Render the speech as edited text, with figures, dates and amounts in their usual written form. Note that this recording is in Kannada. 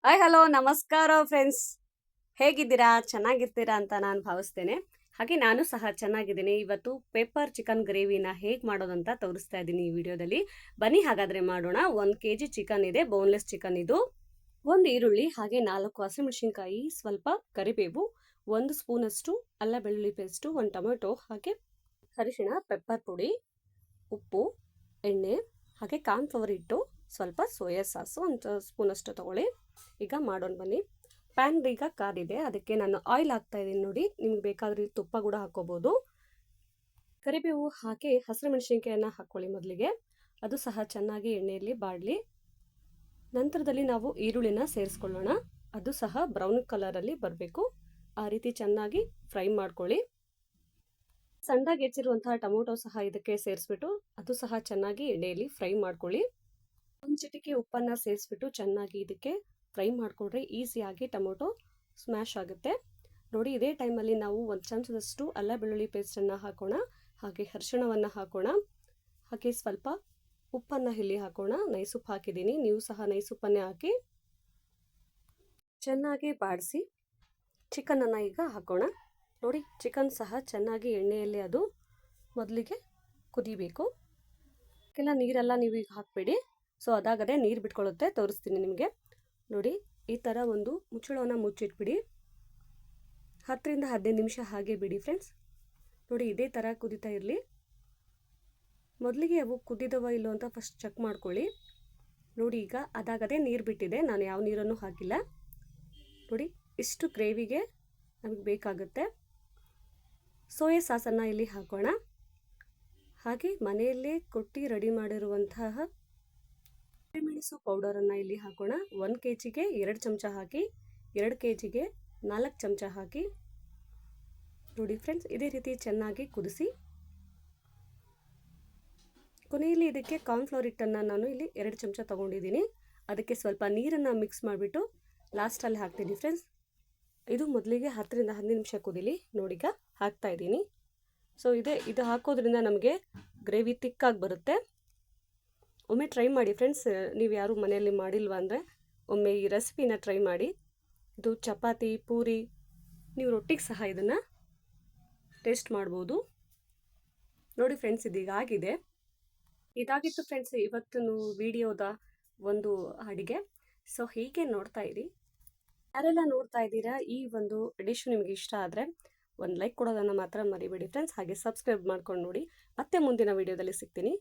ಹಾಯ್ ಹಲೋ ನಮಸ್ಕಾರ ಫ್ರೆಂಡ್ಸ್. ಹೇಗಿದ್ದೀರಾ? ಚೆನ್ನಾಗಿರ್ತೀರಾ ಅಂತ ನಾನು ಭಾವಿಸ್ತೇನೆ. ಹಾಗೆ ನಾನು ಸಹ ಚೆನ್ನಾಗಿದ್ದೀನಿ. ಇವತ್ತು ಪೆಪ್ಪರ್ ಚಿಕನ್ ಗ್ರೇವಿನ ಹೇಗೆ ಮಾಡೋದಂತ ತೋರಿಸ್ತಾ ಇದ್ದೀನಿ ಈ ವಿಡಿಯೋದಲ್ಲಿ. ಬನ್ನಿ ಹಾಗಾದ್ರೆ ಮಾಡೋಣ. 1 kg ಚಿಕನ್ ಇದೆ, ಬೋನ್ಲೆಸ್ ಚಿಕನ್ ಇದು. 1 ಈರುಳ್ಳಿ, ಹಾಗೆ 4 ಹಸಿಮೆಣಸಿನಕಾಯಿ, ಸ್ವಲ್ಪ ಕರಿಬೇವು, 1 ಸ್ಪೂನಷ್ಟು ಅಲ್ಲ ಬೆಳ್ಳುಳ್ಳಿ ಪೇಸ್ಟು, 1 ಟೊಮೆಟೊ, ಹಾಗೆ ಅರಿಶಿಣ, ಪೆಪ್ಪರ್ ಪುಡಿ, ಉಪ್ಪು, ಎಣ್ಣೆ, ಹಾಗೆ ಕಾರ್ನ್‌ಫ್ಲವರ್ ಹಿಟ್ಟು, ಸ್ವಲ್ಪ ಸೋಯಾ ಸಾಸು 1 ಸ್ಪೂನಷ್ಟು ತಗೊಳ್ಳಿ. ಈಗ ಮಾಡೋಣ ಬನ್ನಿ. ಪ್ಯಾನ್ ಈಗ ಕಾದಿದೆ, ಅದಕ್ಕೆ ನಾನು ಆಯಿಲ್ ಹಾಕ್ತಾ ಇದ್ದೀನಿ ನೋಡಿ. ನಿಮ್ಗೆ ಬೇಕಾದ್ರೆ ತುಪ್ಪ ಕೂಡ ಹಾಕೋಬಹುದು. ಕರಿಬೇವು ಹಾಕಿ ಹಸಿರು ಮೆಣಸಿನಕಾಯಿಯನ್ನು ಹಾಕ್ಕೊಳ್ಳಿ ಮೊದಲಿಗೆ. ಅದು ಸಹ ಚೆನ್ನಾಗಿ ಎಣ್ಣೆಯಲ್ಲಿ ಬಾಡಲಿ. ನಂತರದಲ್ಲಿ ನಾವು ಈರುಳ್ಳಿನ ಸೇರಿಸ್ಕೊಳ್ಳೋಣ. ಅದು ಸಹ ಬ್ರೌನ್ ಕಲರಲ್ಲಿ ಬರಬೇಕು. ಆ ರೀತಿ ಚೆನ್ನಾಗಿ ಫ್ರೈ ಮಾಡ್ಕೊಳ್ಳಿ. ಸಣ್ಣದಾಗಿ ಹೆಚ್ಚಿರುವಂತಹ ಟೊಮೊಟೊ ಸಹ ಇದಕ್ಕೆ ಸೇರಿಸ್ಬಿಟ್ಟು ಅದು ಸಹ ಚೆನ್ನಾಗಿ ಎಣ್ಣೆಯಲ್ಲಿ ಫ್ರೈ ಮಾಡ್ಕೊಳ್ಳಿ. 1 ಚಿಟಿಕೆ ಉಪ್ಪನ್ನು ಸೇರಿಸ್ಬಿಟ್ಟು ಚೆನ್ನಾಗಿ ಇದಕ್ಕೆ ಫ್ರೈ ಮಾಡಿಕೊಂಡ್ರೆ ಈಸಿಯಾಗಿ ಟೊಮೊಟೊ ಸ್ಮ್ಯಾಶ್ ಆಗುತ್ತೆ ನೋಡಿ. ಇದೇ ಟೈಮಲ್ಲಿ ನಾವು 1 ಚಮಚದಷ್ಟು ಅಲ್ಲ ಬೆಳ್ಳುಳ್ಳಿ ಪೇಸ್ಟನ್ನು ಹಾಕೋಣ. ಹಾಗೆ ಅರಿಶಿಣವನ್ನು ಹಾಕೋಣ. ಹಾಗೆ ಸ್ವಲ್ಪ ಉಪ್ಪನ್ನು ಇಲ್ಲಿ ಹಾಕೋಣ. ನೈಸ್ ಉಪ್ಪು ಹಾಕಿದ್ದೀನಿ, ನೀವು ಸಹ ನೈಸ್ ಉಪ್ಪನ್ನೇ ಹಾಕಿ ಚೆನ್ನಾಗಿ ಬಾಡಿಸಿ ಚಿಕನನ್ನು ಈಗ ಹಾಕೋಣ. ನೋಡಿ, ಚಿಕನ್ ಸಹ ಚೆನ್ನಾಗಿ ಎಣ್ಣೆಯಲ್ಲಿ ಅದು ಮೊದಲಿಗೆ ಕುದಿಬೇಕು. ಕೆಲ ನೀರೆಲ್ಲ ನೀವು ಈಗ ಹಾಕಬೇಡಿ, ಸೊ ಅದಾಗದೆ ನೀರು ಬಿಟ್ಕೊಳ್ಳುತ್ತೆ. ತೋರಿಸ್ತೀನಿ ನಿಮಗೆ ನೋಡಿ. ಈ ಥರ ಒಂದು ಮುಚ್ಚಳವನ್ನು ಮುಚ್ಚಿಟ್ಬಿಡಿ. 10 ರಿಂದ 15 ನಿಮಿಷ ಹಾಗೆ ಬಿಡಿ ಫ್ರೆಂಡ್ಸ್. ನೋಡಿ, ಇದೇ ಥರ ಕುದಿತಾ ಇರಲಿ. ಮೊದಲಿಗೆ ಅವು ಕುದಿದವ ಇಲ್ಲೋ ಅಂತ ಫಸ್ಟ್ ಚೆಕ್ ಮಾಡ್ಕೊಳ್ಳಿ. ನೋಡಿ, ಈಗ ಅದಾಗದೆ ನೀರು ಬಿಟ್ಟಿದೆ, ನಾನು ಯಾವ ನೀರನ್ನು ಹಾಕಿಲ್ಲ. ನೋಡಿ, ಇಷ್ಟು ಗ್ರೇವಿಗೆ ನಮಗೆ ಬೇಕಾಗುತ್ತೆ. ಸೋಯಾ ಸಾಸನ್ನು ಇಲ್ಲಿ ಹಾಕೋಣ. ಹಾಗೆ ಮನೆಯಲ್ಲೇ ಕೊಟ್ಟು ರೆಡಿ ಮಾಡಿರುವಂತಹ ಮೆಣಸು ಪೌಡರನ್ನು ಇಲ್ಲಿ ಹಾಕೋಣ. 1 kgಗೆ 2 ಚಮಚ ಹಾಕಿ, 2 kgಗೆ 4 ಚಮಚ ಹಾಕಿ. ನೋಡಿ ಫ್ರೆಂಡ್ಸ್, ಇದೇ ರೀತಿ ಚೆನ್ನಾಗಿ ಕುದಿಸಿ. ಕೊನೆಯಲ್ಲಿ ಇದಕ್ಕೆ ಕಾರ್ನ್‌ಫ್ಲವರ್ ಹಿಟ್ಟನ್ನು ನಾನು ಇಲ್ಲಿ 2 ಚಮಚ ತೊಗೊಂಡಿದ್ದೀನಿ. ಅದಕ್ಕೆ ಸ್ವಲ್ಪ ನೀರನ್ನು ಮಿಕ್ಸ್ ಮಾಡಿಬಿಟ್ಟು ಲಾಸ್ಟಲ್ಲಿ ಹಾಕ್ತೀನಿ ಫ್ರೆಂಡ್ಸ್. ಇದು ಮೊದಲಿಗೆ 10 ರಿಂದ 15 ನಿಮಿಷ ಕುದಿಲಿ. ನೋಡೀಗ ಹಾಕ್ತಾ ಇದ್ದೀನಿ. ಸೊ ಇದು ಹಾಕೋದ್ರಿಂದ ನಮಗೆ ಗ್ರೇವಿ ತಿಕ್ಕಾಗಿ ಬರುತ್ತೆ. ಒಮ್ಮೆ ಟ್ರೈ ಮಾಡಿ ಫ್ರೆಂಡ್ಸ್. ನೀವು ಯಾರು ಮನೆಯಲ್ಲಿ ಮಾಡಿಲ್ವ ಅಂದರೆ ಒಮ್ಮೆ ಈ ರೆಸಿಪಿನ ಟ್ರೈ ಮಾಡಿ. ಇದು ಚಪಾತಿ, ಪೂರಿ, ನೀವು ರೊಟ್ಟಿಗೆ ಸಹ ಇದನ್ನು ಟೇಸ್ಟ್ ಮಾಡ್ಬೋದು. ನೋಡಿ ಫ್ರೆಂಡ್ಸ್, ಇದೀಗ ಆಗಿದೆ. ಇದಾಗಿತ್ತು ಫ್ರೆಂಡ್ಸ್ ಇವತ್ತಿನ ವಿಡಿಯೋದ ಒಂದು ಅಡಿಗೆ. ಸೊ ಹೀಗೆ ನೋಡ್ತಾ ಇರಿ. ಯಾರೆಲ್ಲ ನೋಡ್ತಾ ಇದ್ದೀರಾ, ಈ ಒಂದು ಡಿಶ್ ನಿಮಗೆ ಇಷ್ಟ ಆದರೆ ಒಂದು ಲೈಕ್ ಕೊಡೋದನ್ನು ಮಾತ್ರ ಮರಿಬೇಡಿ ಫ್ರೆಂಡ್ಸ್. ಹಾಗೆ ಸಬ್ಸ್ಕ್ರೈಬ್ ಮಾಡ್ಕೊಂಡು ನೋಡಿ. ಮತ್ತೆ ಮುಂದಿನ ವಿಡಿಯೋದಲ್ಲಿ ಸಿಗ್ತೀನಿ.